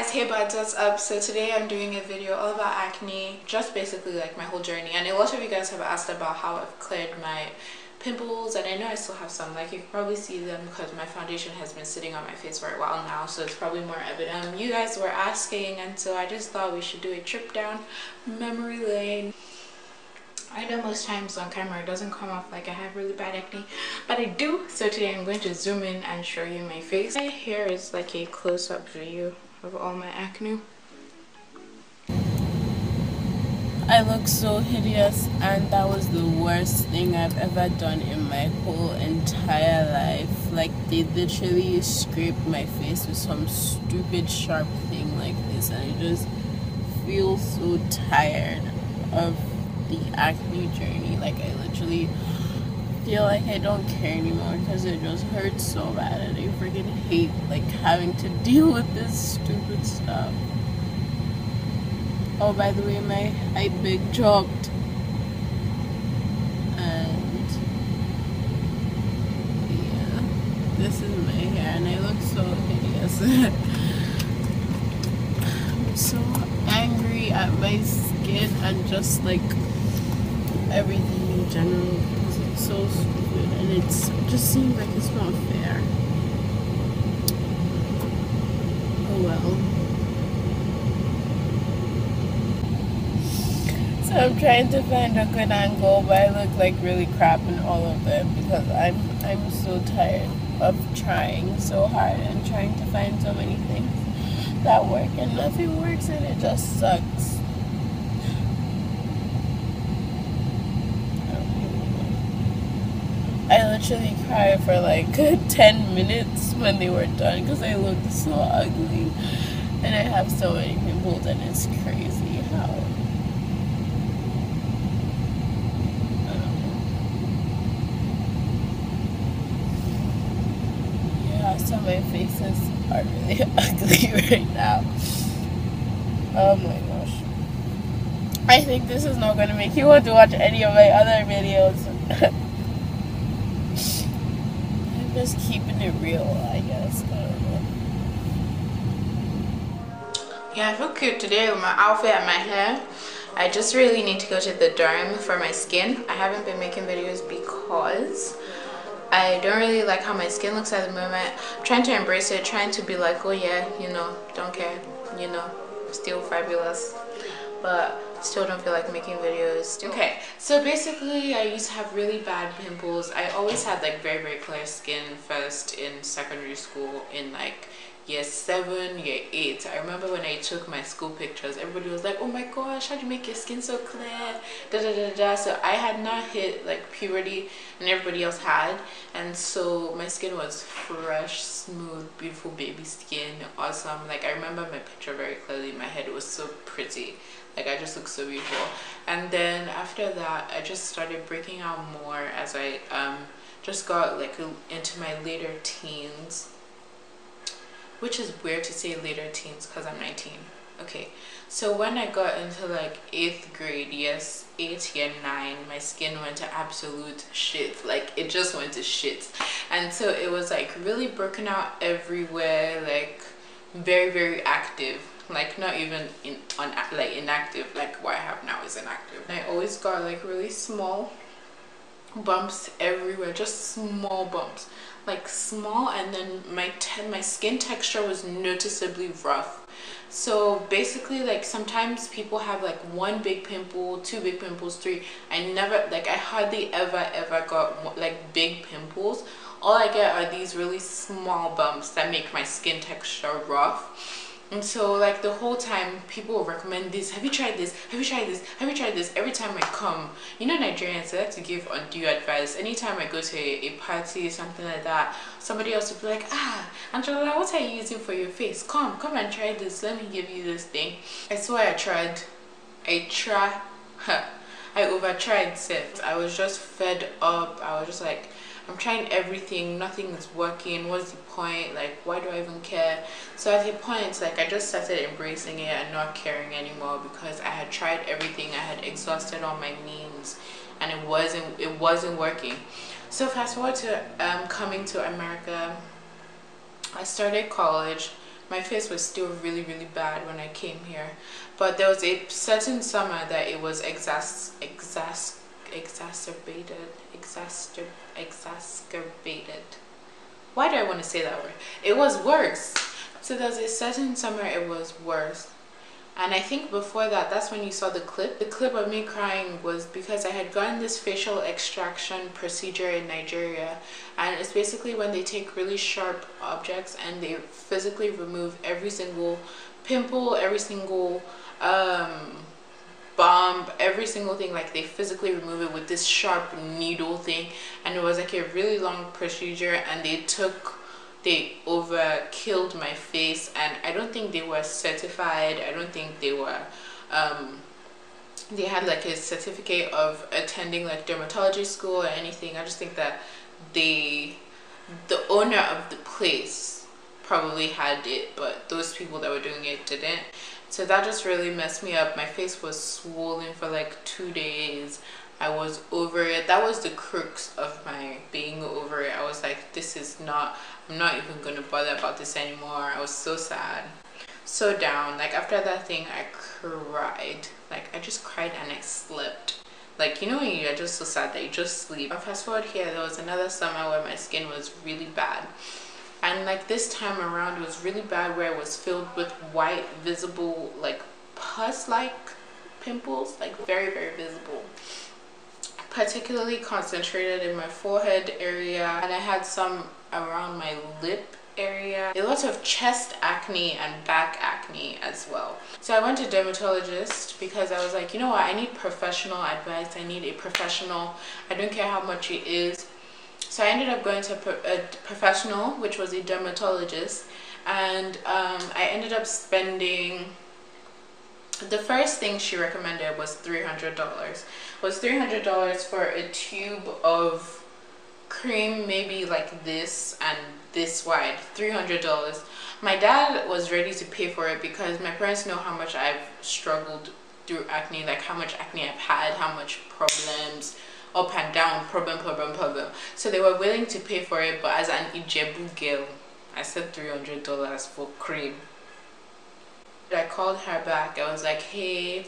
guys, hey buds, what's up? So today I'm doing a video all about acne, just basically like my whole journey. And a lot of you guys have asked about how I've cleared my pimples, and I know I still have some. Like, you can probably see them because my foundation has been sitting on my face for a while now, so it's probably more evident. You guys were asking, and so I just thought we should do a trip down memory lane. I know most times on camera it doesn't come off like I have really bad acne, but I do. So today I'm going to zoom in and show you my face. My hair is like a close-up view of all my acne. I look so hideous, and that was the worst thing I've ever done in my whole entire life. Like, they literally scraped my face with some stupid sharp thing like this, and I just feel so tired of the acne journey. Like, I literally feel like I don't care anymore because it just hurts so bad, and I freaking hate like having to deal with this stupid stuff. Oh, by the way, my eye big dropped, and yeah, this is my hair, and I look so hideous. I'm so angry at my skin and just like everything in general because it's so stupid, and it just seems like it's not fair. Oh well. So I'm trying to find a good angle, but I look like really crap in all of them because I'm so tired of trying so hard and trying to find so many things that work, and nothing works, and it just sucks. I literally cried for like 10 minutes when they were done because I looked so ugly, and I have so many pimples, and it's crazy how. Yeah, so my faces are really ugly right now. Oh my gosh. I think this is not going to make you want to watch any of my other videos. Just keeping it real, I guess. I don't know. Yeah, I feel cute today with my outfit and my hair. I just really need to go to the derm for my skin. I haven't been making videos because I don't really like how my skin looks at the moment. I'm trying to embrace it, trying to be like, oh yeah, you know, don't care, you know, still fabulous, but still don't feel like making videos. Okay, so basically I used to have really bad pimples. I always had like very clear skin first in secondary school in like year 7, year 8. I remember when I took my school pictures, everybody was like, oh my gosh, how do you make your skin so clear, da da da da. So I had not hit like puberty, and everybody else had, and so my skin was fresh, smooth, beautiful baby skin, awesome. Like, I remember my picture very clearly. My head was so pretty, like I just looked so beautiful. And then after that I just started breaking out more as I just got like into my later teens, which is weird to say later teens because I'm 19. Okay, so when I got into like 8th grade, yes, 8, year 9, my skin went to absolute shit. Like, it just went to shit, and so it was like really broken out everywhere, like very active. Like, not even like inactive, like what I have now is inactive. And I always got like really small bumps everywhere, just small bumps, like small, and then my skin texture was noticeably rough. So basically, like, sometimes people have like 1 big pimple, 2 big pimples, 3. I hardly ever got like big pimples. All I get are these really small bumps that make my skin texture rough. And so like the whole time people will recommend this, have you tried this, have you tried this, have you tried this. Every time I come, you know, Nigerians, they like to give undue advice. Anytime I go to a party, something like that, somebody else will be like, ah, Angela, what are you using for your face? Come and try this, let me give you this thing. I swear I over tried set. I was just fed up. I was just like, I'm trying everything, nothing is working. What's the point? Like, why do I even care? So at a point, like, I just started embracing it and not caring anymore because I had tried everything. I had exhausted all my means, and it wasn't working. So fast forward to coming to America. I started college. my face was still really bad when I came here. But there was a certain summer that it was exacerbated. Why do I want to say that word? It was worse. So there was a certain summer it was worse. And I think before that, that's when you saw the clip. The clip of me crying was because I had gotten this facial extraction procedure in Nigeria. And it's basically when they take really sharp objects and they physically remove every single pimple, every single bump, every single thing. Like they physically remove it with this sharp needle thing. And it was like a really long procedure, and they overkilled my face, and I don't think they were certified. I don't think they were they had like a certificate of attending like dermatology school or anything. I just think that the owner of the place probably had it, but those people that were doing it didn't. So that just really messed me up. My face was swollen for like 2 days. I was over it. That was the crux of my being over it. I was like, this is not, I'm not even gonna bother about this anymore. I was so sad, so down. Like after that thing, I cried. Like I just cried and I slept. Like, you know when you're just so sad that you just sleep. But fast forward here, there was another summer where my skin was really bad. And like this time around, it was really bad, where it was filled with white, visible, like pus-like pimples, like very visible. Particularly concentrated in my forehead area, and I had some around my lip area. A lot of chest acne and back acne as well. So I went to a dermatologist because I was like, you know what, I need professional advice. I need a professional. I don't care how much it is. So I ended up going to a professional, which was a dermatologist, and I ended up spending, the first thing she recommended was $300. Was $300 for a tube of cream, maybe like this and this wide. $300. My dad was ready to pay for it because my parents know how much I've struggled through acne, like how much acne I've had, how much problems, up and down, problem. So they were willing to pay for it, but as an Ijebu girl, I said $300 for cream. I called her back. I was like, hey,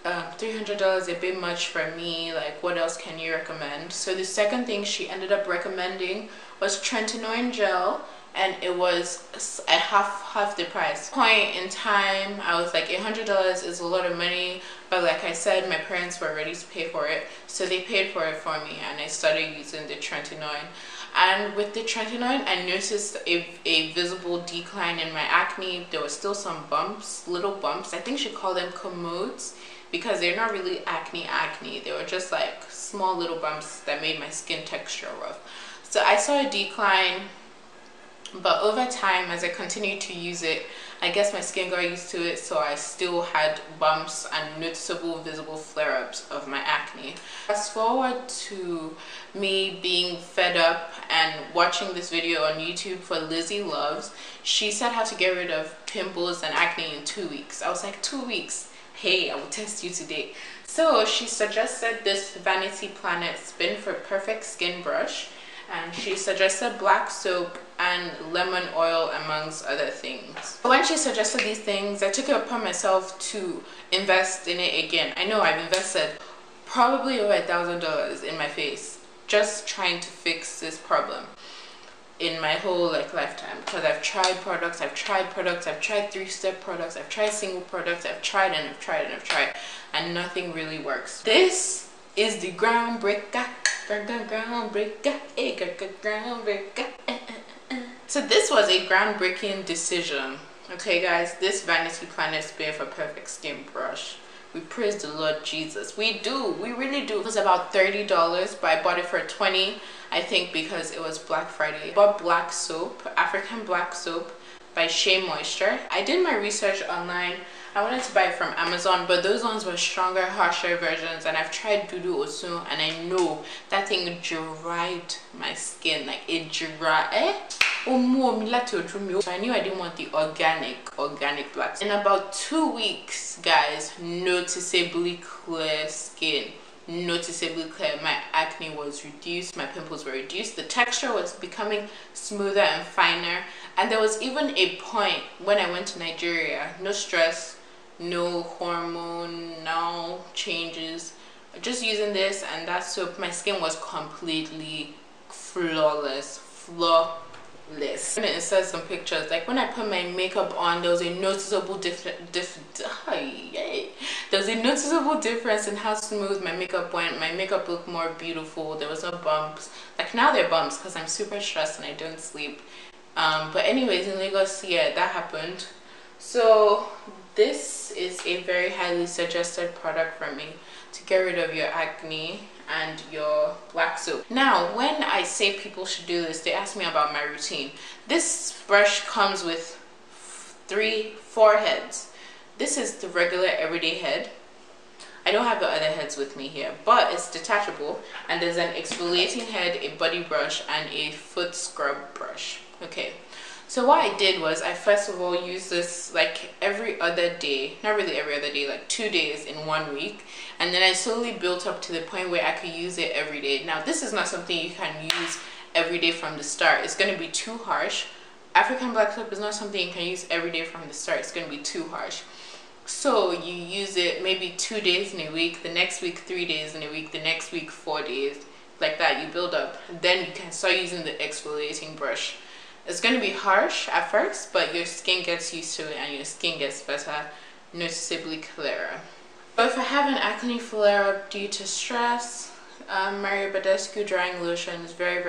$300 a bit much for me. Like, what else can you recommend? So the second thing she ended up recommending was tretinoin gel, and it was at half the price. Point in time, I was like, $100 is a lot of money, but like I said, my parents were ready to pay for it, so they paid for it for me, and I started using the tretinoin. And with the tretinoin, I noticed a visible decline in my acne. There was still some bumps, little bumps. I think she called them commodes, because they're not really acne. They were just like small little bumps that made my skin texture rough. So I saw a decline, but over time, as I continued to use it, I guess my skin got used to it, so I still had bumps and noticeable visible flare-ups of my acne. Fast forward to me being fed up and watching this video on YouTube for Lizzie Loves. She said how to get rid of pimples and acne in 2 weeks. I was like, 2 weeks? Hey, I will test you today. So she suggested this Vanity Planet Spin for Perfect Skin Brush, and she suggested black soap and lemon oil amongst other things. When she suggested these things, I took it upon myself to invest in it again. I know I've invested probably over $1,000 in my face just trying to fix this problem in my whole lifetime, because I've tried products, I've tried 3-step products, I've tried single products, I've tried, and nothing really works. This is the groundbreaker. So this was a groundbreaking decision. Okay guys, this Vanity Planet Spin for Perfect Skin Brush, we praise the Lord Jesus. We really do. It was about $30, but I bought it for $20, I think, because it was Black Friday. I bought black soap, African black soap by Shea Moisture. I did my research online. I wanted to buy it from Amazon, but those ones were stronger, harsher versions, and I've tried Dudu Osun, and I know that thing dried my skin. Like, it dried. So I knew I didn't want the organic black. In about 2 weeks, guys, noticeably clear skin. noticeably clear. My acne was reduced, my pimples were reduced, the texture was becoming smoother and finer. And there was even a point when I went to Nigeria, no stress, no hormonal changes, just using this and that soap, my skin was completely flawless. And it says some pictures, like when I put my makeup on, there was a noticeable difference in how smooth my makeup went. My makeup looked more beautiful. There was no bumps. Like now they're bumps because I'm super stressed and I don't sleep. But anyways, in Lagos, yeah, that happened. So this is a very highly suggested product for me to get rid of your acne and your black soap. Now, when I say people should do this, they ask me about my routine. This brush comes with 4 heads. This is the regular everyday head. I don't have the other heads with me here, but it's detachable, and there's an exfoliating head, a body brush, and a foot scrub brush. Okay, so what I did was I first of all used this like every other day, not really every other day, like 2 days in 1 week, and then I slowly built up to the point where I could use it every day. Now this is not something you can use every day from the start. It's going to be too harsh. African black soap is not something you can use every day from the start. It's going to be too harsh. So you use it maybe 2 days in a week, the next week 3 days in a week, the next week 4 days, like that. You build up, then you can start using the exfoliating brush. It's going to be harsh at first, but your skin gets used to it and your skin gets better, noticeably clearer. But if I have an acne flare-up due to stress, Mario Badescu drying lotion is very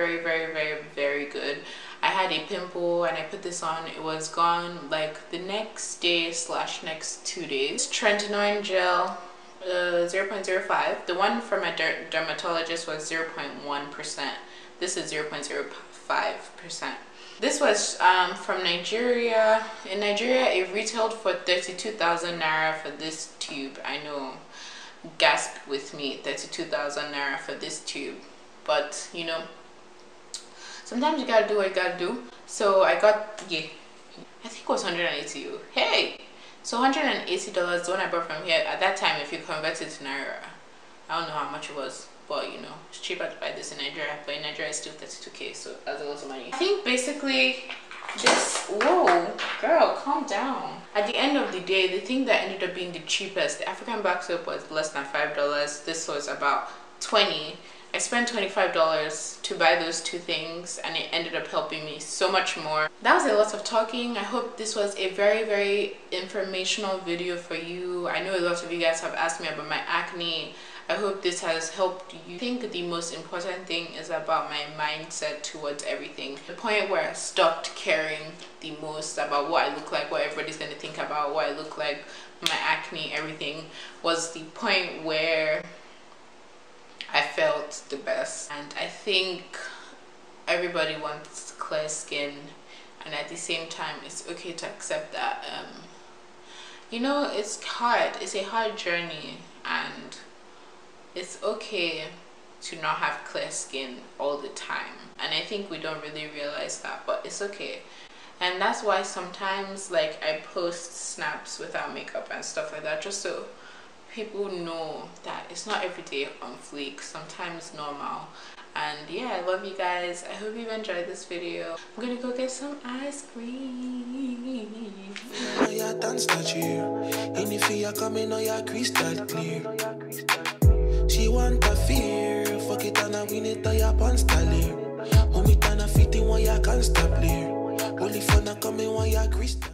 good. I had a pimple and I put this on, it was gone like the next day / next 2 days. Tretinoin gel 0.05. The one from my dermatologist was 0.1%. This is 0.05%. This was from Nigeria. In Nigeria, it retailed for 32,000 naira for this tube. I know, gasp with me, 32,000 naira for this tube. But you know, sometimes you gotta do what you gotta do. So I got, yeah, I think it was 180. Hey, so $180, the one I bought from here. At that time, if you convert it to naira, I don't know how much it was, but you know, it's cheaper to buy this in Nigeria, but in Nigeria it's still 32k, so that's a lot of money. I think basically this, whoa girl, calm down. At the end of the day, the thing that ended up being the cheapest, the African black soap, was less than $5. This was about 20. I spent $25 to buy those 2 things, and it ended up helping me so much more. That was a lot of talking. I hope this was a very informational video for you. I know a lot of you guys have asked me about my acne. I hope this has helped you. I think the most important thing is about my mindset towards everything. The point where I stopped caring the most about what I look like, what everybody's going to think about what I look like, my acne, everything, was the point where I felt the best. And I think everybody wants clear skin, and at the same time it's okay to accept that you know, it's hard, it's a hard journey, and it's okay to not have clear skin all the time. And I think we don't really realize that, but it's okay. And that's why sometimes like I post snaps without makeup and stuff like that, just so people know that it's not every day on fleek, sometimes normal. And yeah, I love you guys. I hope you've enjoyed this video. I'm gonna go get some ice cream. She want a fear, fuck it and I win it, I pants talir. Homie, tana fitting one ya can't stop clear. Only fun I come in one ya crystal.